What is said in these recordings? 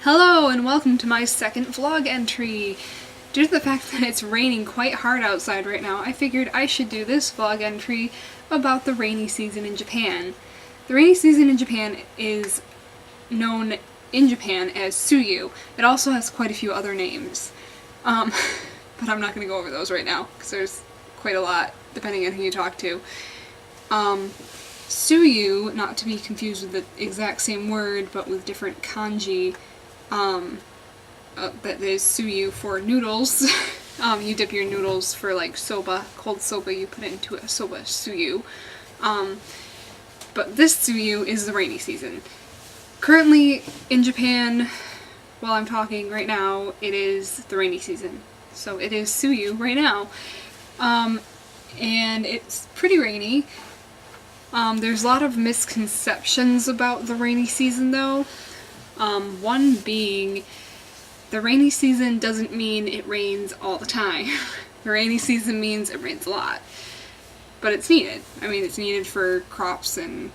Hello and welcome to my second vlog entry. Due to the fact that it's raining quite hard outside right now, I figured I should do this vlog entry about the rainy season in Japan. The rainy season in Japan is known in Japan as Suyu. It also has quite a few other names. But I'm not going to go over those right now because there's quite a lot depending on who you talk to. Suyu, not to be confused with the exact same word but with different kanji, that is suyu for noodles. You dip your noodles for like soba, cold soba, you put it into a soba suyu. But this suyu is the rainy season. Currently in Japan, while I'm talking right now, it is the rainy season. So it is suyu right now. And it's pretty rainy. There's a lot of misconceptions about the rainy season though. One being, the rainy season doesn't mean it rains all the time. The rainy season means it rains a lot. But it's needed. I mean, it's needed for crops and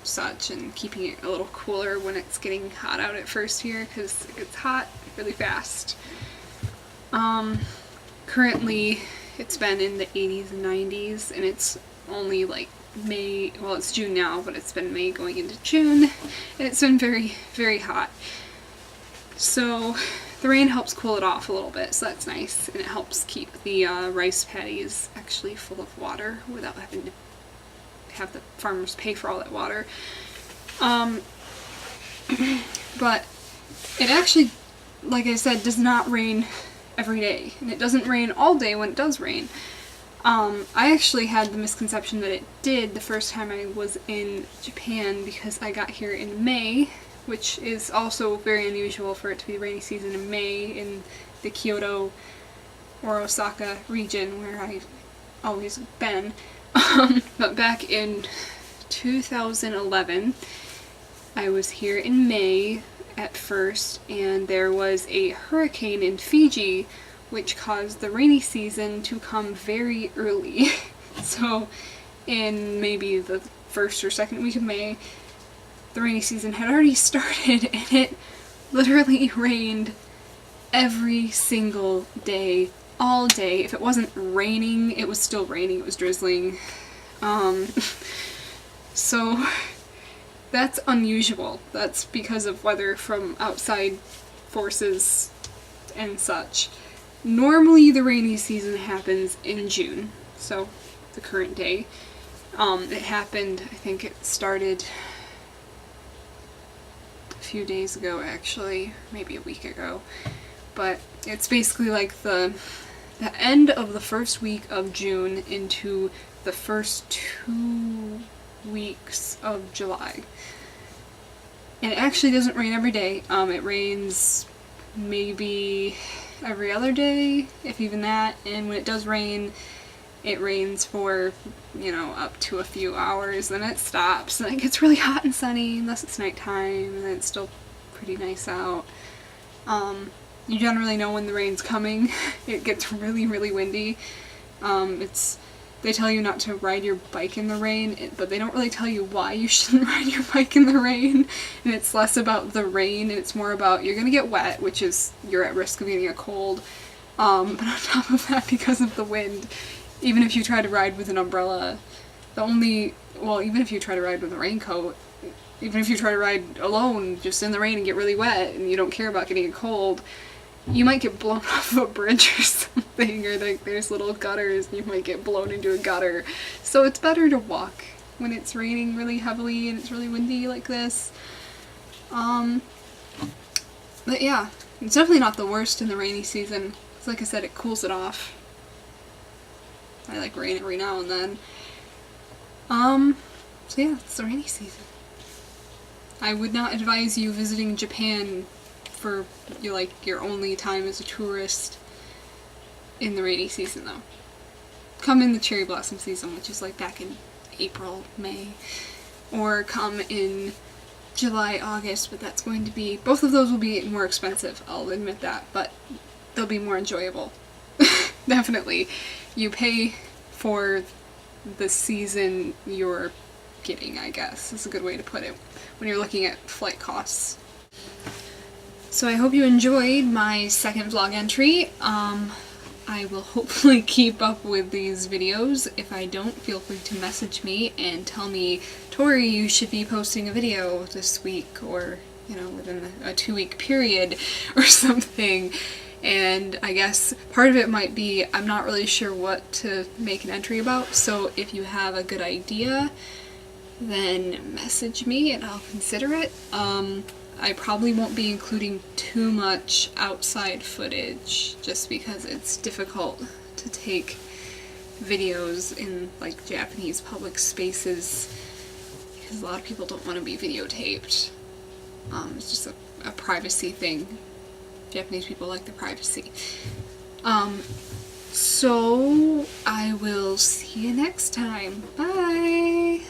such, and keeping it a little cooler when it's getting hot out at first here, because it gets hot really fast. Currently, it's been in the 80s and 90s, and it's only like May, well it's June now, but it's been May going into June, and it's been very, very hot. So the rain helps cool it off a little bit, so that's nice, and it helps keep the rice paddies actually full of water without having to have the farmers pay for all that water. But it actually, like I said, does not rain every day, and it doesn't rain all day when it does rain. I actually had the misconception that it did the first time I was in Japan because I got here in May, which is also very unusual for it to be rainy season in May in the Kyoto or Osaka region where I've always been. But back in 2011, I was here in May at first, and there was a hurricane in Fiji which caused the rainy season to come very early. So in maybe the first or second week of May, the rainy season had already started, and it literally rained every single day, all day. If it wasn't raining, it was still raining, it was drizzling. So that's unusual. That's because of weather from outside forces and such. Normally the rainy season happens in June, so the current day. It happened, I think it started a few days ago actually, maybe a week ago. But it's basically like the end of the first week of June into the first 2 weeks of July. And it actually doesn't rain every day. It rains maybe every other day, if even that, and when it does rain, it rains for, you know, up to a few hours, then it stops, and it gets really hot and sunny unless it's nighttime, and then it's still pretty nice out. You generally know when the rain's coming. It gets really, really windy. They tell you not to ride your bike in the rain, but they don't really tell you why you shouldn't ride your bike in the rain. And it's less about the rain, and it's more about you're gonna get wet, which is you're at risk of getting a cold. But on top of that, because of the wind, even if you try to ride with an umbrella, even if you try to ride with a raincoat, even if you try to ride alone, just in the rain and get really wet, and you don't care about getting a cold, you might get blown off a bridge or something, or there's little gutters and you might get blown into a gutter. So it's better to walk when it's raining really heavily and it's really windy like this. But yeah, it's definitely not the worst in the rainy season. It's like I said, it cools it off. I like rain every now and then. So yeah, it's the rainy season. I would not advise you visiting Japan for your only time as a tourist in the rainy season though. Come in the cherry blossom season, which is like back in April, May, or come in July, August, but that's going to be, both of those will be more expensive, I'll admit that, but they'll be more enjoyable. Definitely. You pay for the season you're getting, I guess, is a good way to put it, when you're looking at flight costs. So I hope you enjoyed my second vlog entry. I will hopefully keep up with these videos. If I don't, feel free to message me and tell me, Tori, you should be posting a video this week, or, you know, within a 2-week period or something. And I guess part of it might be I'm not really sure what to make an entry about, so if you have a good idea, then message me and I'll consider it. I probably won't be including too much outside footage just because it's difficult to take videos in like Japanese public spaces because a lot of people don't want to be videotaped. It's just a privacy thing. Japanese people like the privacy. So I will see you next time. Bye!